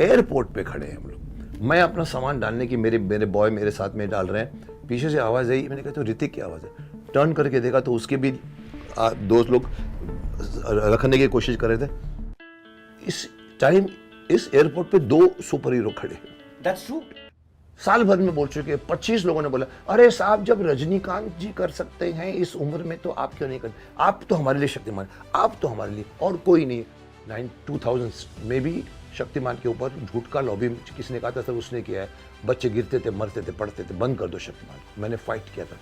Airport पे खड़े हैं हम लोग, मैं अपना सामान डालने की मेरे बॉय मेरे साथ में डाल रहे हैं, पीछे से आवाज़ आई, मैंने कहा तो ऋतिक की आवाज़ है। टर्न करके देखा तो उसके भी दोस्त लोग रखने की कोशिश कर रहे थे। इस टाइम इस एयरपोर्ट पे 2 सुपर हीरो खड़े हैं। That's true. साल भर में बोल चुके, 25 लोगों ने बोला, अरे साहब जब रजनीकांत जी कर सकते हैं इस उम्र में तो आप क्यों नहीं करते? आप तो हमारे लिए शक्तिमान, आप तो हमारे लिए और कोई नहीं। 2000 में भी शक्तिमान के ऊपर झूठ का लॉबी किसी ने कहा था, सर उसने किया है, बच्चे गिरते थे, मरते थे, पढ़ते थे, बंद कर दो शक्तिमान को। मैंने फाइट किया था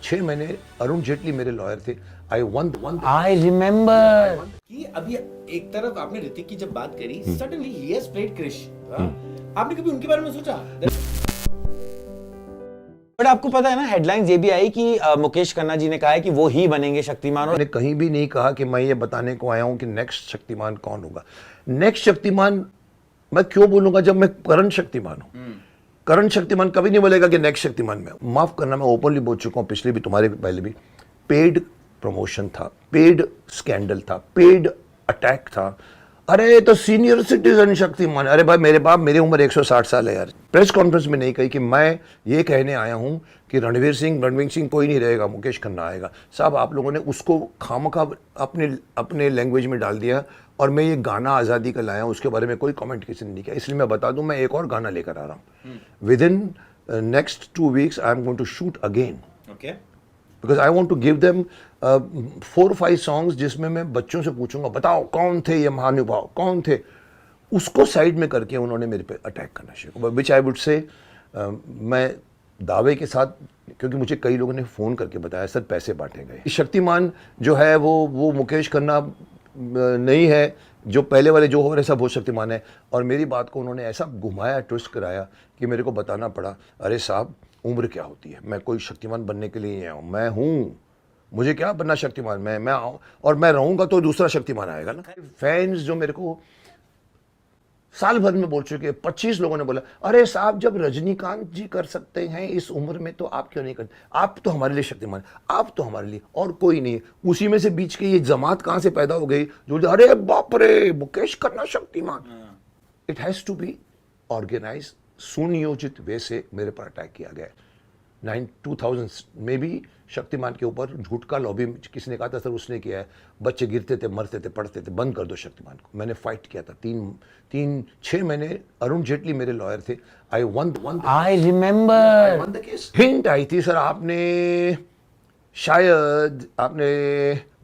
6 महीने। अरुण जेटली मेरे लॉयर थे। I remember. कि अभी एक तरफ आपने ऋतिक की जब बात करी, suddenly he has played Krrish. आपने कभी उनके बारे में सोचा? बट आपको पता है ना, हेडलाइंस ये भी आई कि मुकेश खन्ना जी ने कहा है कि वो ही बनेंगे शक्तिमान। और मैंने कहीं भी नहीं कहा कि मैं ये बताने को आया हूं कि नेक्स्ट शक्तिमान कौन होगा। नेक्स्ट शक्तिमान मैं क्यों बोलूंगा जब मैं करंट शक्तिमान हूं। करंट शक्तिमान कभी नहीं बोलेगा कि नेक्स्ट शक्तिमान में। माफ करना, मैं ओपनली बोल चुका हूं, पिछले भी, तुम्हारे पहले भी। पेड प्रमोशन था, पेड स्कैंडल था, पेड अटैक था। अरे तो सीनियर सिटीजन शक्तिमान, अरे भाई मेरे बाप, मेरी उम्र 160 साल है यार। प्रेस कॉन्फ्रेंस में नहीं कही कि मैं ये कहने आया हूं कि रणवीर सिंह कोई नहीं रहेगा, मुकेश खन्ना आएगा। साहब आप लोगों ने उसको खामखा अपने लैंग्वेज में डाल दिया। और मैं ये गाना आज़ादी का लाया हूं, उसके बारे में कोई कमेंट किसी ने नहीं किया। इसलिए मैं बता दूं, मैं एक और गाना लेकर आ रहा हूँ। Within next 2 weeks I am going to shoot again, Okay. Because I want to give them 4-5 songs जिसमें मैं बच्चों से पूछूंगा, बताओ कौन थे ये महानुभाव, कौन थे। उसको साइड में करके उन्होंने मेरे पे अटैक करना शुरू किया, विच आई वुड से मैं दावे के साथ, क्योंकि मुझे कई लोगों ने फ़ोन करके बताया, सर पैसे बांटे गए। शक्तिमान जो है वो मुकेश खन्ना नहीं है, जो पहले वाले जो हो रहे सब वो शक्तिमान है। और मेरी बात को उन्होंने ऐसा घुमाया, ट्विस्ट कराया कि मेरे को बताना पड़ा, अरे साहब उम्र क्या होती है, मैं कोई शक्तिमान बनने के लिए नहीं आया हूँ, मैं हूँ, मुझे क्या बनना शक्तिमान, मैं आऊँ और मैं रहूँगा तो दूसरा शक्तिमान आएगा ना। फैंस जो मेरे को साल भर में बोल चुके, 25 लोगों ने बोला, अरे साहब जब रजनीकांत जी कर सकते हैं इस उम्र में तो आप क्यों नहीं करते? आप तो हमारे लिए शक्तिमान, आप तो हमारे लिए और कोई नहीं। उसी में से बीच के ये जमात कहाँ से पैदा हो गई जो, अरे बाप रे Mukesh Khanna Shaktimaan. It has to be organise, सुनियोजित वे से मेरे पर अटैक किया गया। 2000 में भी शक्तिमान के ऊपर झूठ का लॉबी किसी ने कहा था, सर उसने किया है, बच्चे गिरते थे, मरते थे, पढ़ते थे, बंद कर दो शक्तिमान को। मैंने फाइट किया था 6 महीने। अरुण जेटली मेरे लॉयर थे। I remember. हिंट आई थी, सर आपने शायद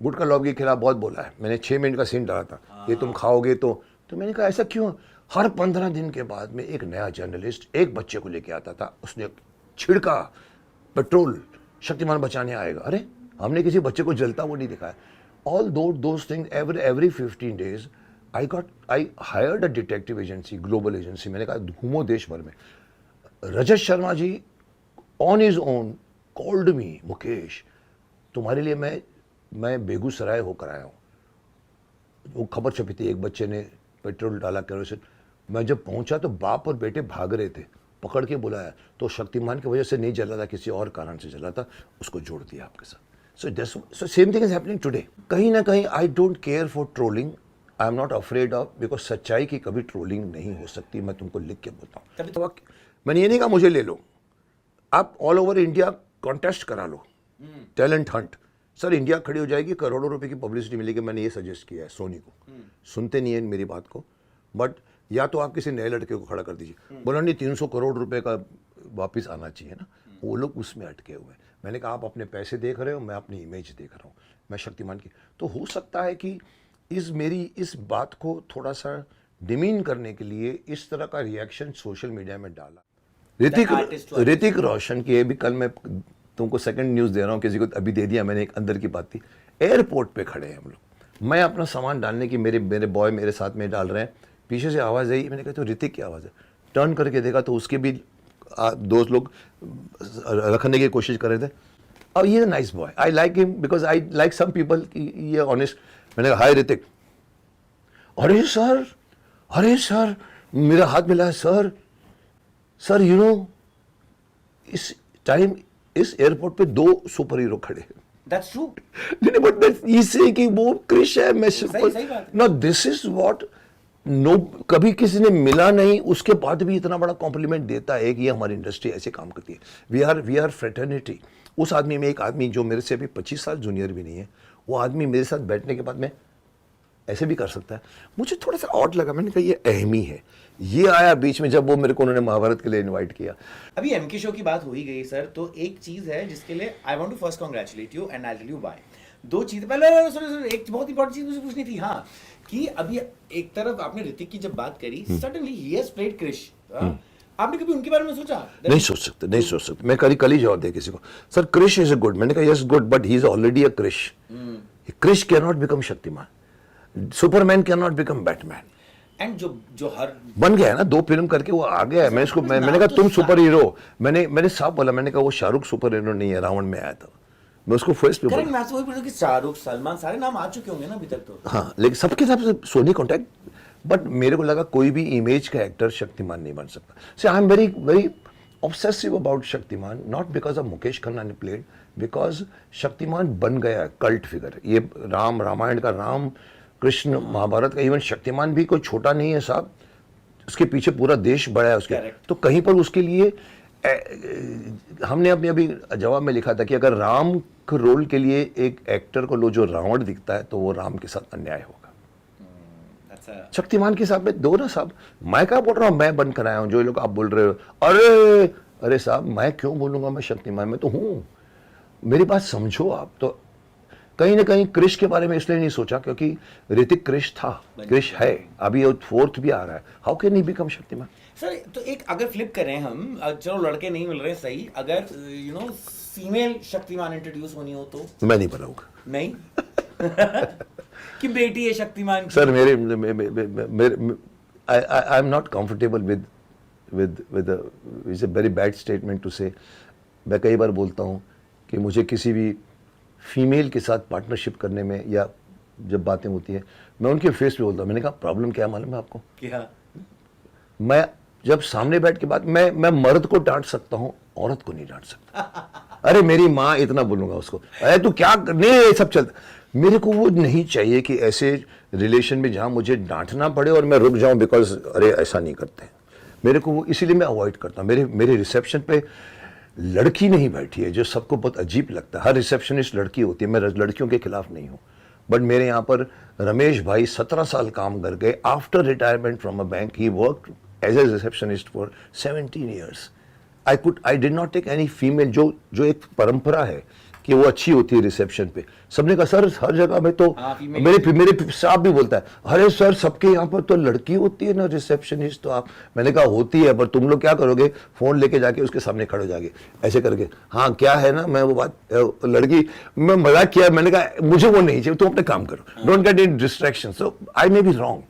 गुटखा लॉबी के खिलाफ बहुत बोला है। मैंने 6 मिनट का सीन डाला था, ये तुम खाओगे तो मैंने कहा ऐसा क्यों? हर 15 दिन के बाद में एक नया जर्नलिस्ट एक बच्चे को लेके आता था, उसने छिड़का पेट्रोल, शक्तिमान बचाने आएगा। अरे हमने किसी बच्चे को जलता वो नहीं दिखाया। All those things every 15 days I hired a detective agency, global agency. मैंने कहा घूमो देश भर में। Rajat Sharma ji on his own called me, Mukesh तुम्हारे लिए मैं बेगूसराय होकर आया हूँ। वो खबर छपी थी, एक बच्चे ने पेट्रोल डाला केरोसिन। मैं जब पहुंचा तो बाप और बेटे भाग रहे थे, पकड़ के बुलाया तो शक्तिमान की वजह से नहीं जला था, किसी और कारण से जला था, उसको जोड़ दिया आपके साथ। So same thing is happening today. कहीं ना कहीं I don't care for trolling, I am not afraid of, because सच्चाई की कभी ट्रोलिंग नहीं हो सकती। मैं तुमको लिख के बोलता हूँ। मैंने ये नहीं कहा मुझे ले लो, आप ऑल ओवर इंडिया कॉन्टेस्ट करा लो, टैलेंट हंट। सर इंडिया खड़ी हो जाएगी, करोड़ों रुपए की पब्लिसिटी मिलेगी। मैंने ये सजेस्ट किया है सोनी को, सुनते नहीं है मेरी बात को। बट या तो आप किसी नए लड़के को खड़ा कर दीजिए, बोला नहीं 300 करोड़ रुपए का वापस आना चाहिए ना, वो लोग उसमें अटके हुए। मैंने कहा आप अपने पैसे देख रहे हो, मैं अपनी इमेज देख रहा हूँ, मैं शक्तिमान की। तो हो सकता है कि मेरी इस बात को थोड़ा सा डिमीन करने के लिए इस तरह का रिएक्शन सोशल मीडिया में डाला। ऋतिक रोशन की भी कल मैं तुमको सेकंड न्यूज़ दे रहा हूँ, किसी को अभी दे दिया मैंने, एक अंदर की बात थी। एयरपोर्ट पे खड़े हैं हम लोग, मैं अपना सामान डालने की मेरे बॉय मेरे साथ में डाल रहे हैं, पीछे से आवाज़ आई, मैंने कहा तो ऋतिक की आवाज़ है। टर्न करके देखा तो उसके भी दोस्त लोग रखने की कोशिश कर रहे थे। अब ये nice boy, I like him because I like some people, ये ऑनेस्ट। मैंने कहा हाय ऋतिक। अरे सर मेरा हाथ मिला है। सर यू नो इस टाइम इस एयरपोर्ट पे 2 सुपर हीरो खड़े हैं। That's true. नहीं बट इसे कि वो क्रिश है, मैं सही बात है। No this is what no, कभी किसी ने मिला नहीं, उसके बाद भी इतना बड़ा कॉम्प्लीमेंट देता है कि ये हमारी इंडस्ट्री ऐसे काम करती है। We are fraternity. उस आदमी में एक आदमी जो मेरे से अभी 25 साल जूनियर भी नहीं है, वो आदमी मेरे साथ बैठने के बाद में ऐसे भी कर सकता है। मुझे थोड़ा सा ऑड लगा, मैंने कहा ये अहमी है। ये आया बीच में जब वो मेरे को उन्होंने महाभारत के लिए इनवाइट किया। अभी एमके शो की बात हो ही गई सर, तो एक चीज है जिसके लिए I want to first congratulate you and I tell you why. दो चीजें, पहले एक बहुत इंपॉर्टेंट चीज मुझे पूछनी थी, हाँ, कि अभी एक तरफ आपने ऋतिक की जब बात करी, सडनली ही हैज प्लेड क्रिश। आपने कभी उनके बारे में सोचा? नहीं सोच सकते। मैं कल ही जवाब दे किसी को, sir Krrish is a good, मैंने कहा yes good, but he is already a Krrish. Krrish can not become Shaktimaan, Superman can not become Batman. And जो हर बन गया है ना, 2 फिल्म करके वो आ गया है। मैं इसको मैंने कहा तुम सुपर हीरो, मैंने साफ बोला, मैंने कहा वो शाहरुख सुपर हीरो नहीं है, रावण में आया था। मैं उसको फर्स्ट पे करेक्ट, बोला। मैं आपसे वही पूछ रहा हूं कि शाहरुख, सलमान, सारे नाम आ चुके होंगे ना अभी तक तो। हाँ, लेकिन सबके साथ सोनी कॉन्टैक्ट, बट मेरे को लगा कोई भी इमेज का एक्टर शक्तिमान नहीं बन सकता। So I am very very obsessive about Shaktimaan, not because of Mukesh Khanna ने प्लेड, बिकॉज शक्तिमान बन गया कल्ट फिगर। ये रामायण का राम, कृष्ण, महाभारत का, इवन शक्तिमान भी कोई छोटा नहीं है साहब, उसके पीछे पूरा देश बड़ा है उसके। Correct. तो कहीं पर उसके लिए हमने अपने अभी जवाब में लिखा था कि अगर राम के रोल के लिए एक एक्टर को लो जो रावण दिखता है, तो वो राम के साथ अन्याय होगा। अच्छा, शक्तिमान के साथ में दो ना साहब, मैं क्या बोल रहा हूँ, मैं बन कर आया हूँ, जो ये लोग आप बोल रहे हो, अरे साहब मैं क्यों बोलूंगा, मैं शक्तिमान में तो हूँ, मेरी बात समझो आप। तो कहीं ना कहीं क्रिश के बारे में इसलिए नहीं सोचा क्योंकि ऋतिक क्रिश था, क्रिश है, अभी 4th भी आ रहा है, how can he become Shaktimaan. Sir तो एक अगर फ्लिप करें हम, चलो लड़के नहीं मिल रहे सही, अगर you know female Shaktimaan introduce होनी हो तो? मैं नहीं बनाऊंगा। नहीं कि बेटी है शक्तिमान की? सर मेरे I am not comfortable with it's a very bad statement to say. मैं कई बार बोलता हूँ कि मुझे किसी भी फीमेल के साथ पार्टनरशिप करने में, या जब बातें होती है, मैं उनके फेस पे बोलता हूँ, मैंने कहा प्रॉब्लम क्या है मालूम है आपको? क्या? मैं जब सामने बैठ के बात, मैं मर्द को डांट सकता हूँ, औरत को नहीं डांट सकता। अरे मेरी माँ, इतना बोलूंगा उसको, अरे तू क्या नहीं, ये सब चलता। मेरे को वो नहीं चाहिए कि ऐसे रिलेशन में जहाँ मुझे डांटना पड़े और मैं रुक जाऊं बिकॉज अरे ऐसा नहीं करते। मेरे को वो इसीलिए मैं अवॉइड करता हूँ। मेरे रिसेप्शन पे लड़की नहीं बैठी है, जो सबको बहुत अजीब लगता है। हर रिसेप्शनिस्ट लड़की होती है, मैं लड़कियों के खिलाफ नहीं हूँ, बट मेरे यहाँ पर रमेश भाई 17 साल काम कर गए। After retirement from a bank he worked as a receptionist for 17 years. I did not take any female, जो एक परंपरा है कि वो अच्छी होती है रिसेप्शन पे। सबने कहा सर हर जगह में तो, मेरे साहब भी बोलता है, अरे सर सबके यहाँ पर तो लड़की होती है ना रिसेप्शनिस्ट, तो आप, मैंने कहा होती है, पर तुम लोग क्या करोगे, फोन लेके जाके उसके सामने खड़े हो जाओगे ऐसे करके, हाँ क्या है ना, मैं वो बात लड़की, मैं मजाक किया, मैंने कहा मुझे वो नहीं चाहिए, तुम अपने काम करो, don't get in distraction. So I may be wrong,